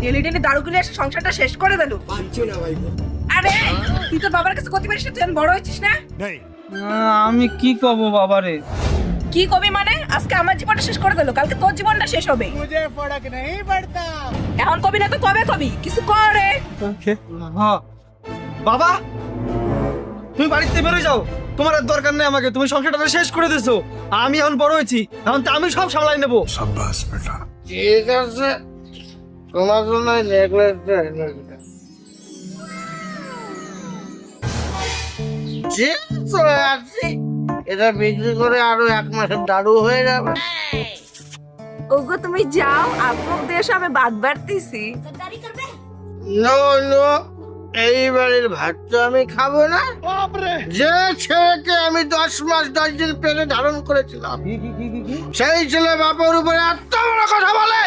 টেনে দারুগুলো এসে সংসারটা শেষ করে দিল। আরে তুই তোর বাবার কাছে কত পারিস, তুই বড় হয়েছিস না? আমি কি কব বাবারে? কি কবি মানে? আজকে আমার জীবনটা শেষ করে দিল, কালকে তোর জীবনটা শেষ হবে। এখন কবি না তো কবে কবি? কিছু করে। বাবা তুমি বাড়িতে বেরোয় যাও, তোমার আর দরকার নেই আমাকে, তুমি সংসারটা শেষ করে দিছো। আমি এখন বড় হয়েছি, এখন তো আমি সব সামলাই নেবো। ঠিক আছে, তোমার জন্য নেকলেসটা এনে দিলাম। চলে আসছি, এটা বিক্রি করে আরো 1 মাসের দারু হয়ে যাবে। ওগো তুমি যাও, আপনার দেশে আমি বাদ বাড়তেছি। নো নো, এই বাড়ির ভাত তো আমি খাবো না। যে ছেলেকে আমি 10 মাস 10 দিন পেটে ধারণ করেছিলাম, সেই ছেলে বাপের উপরে এত বড় কথা বলে।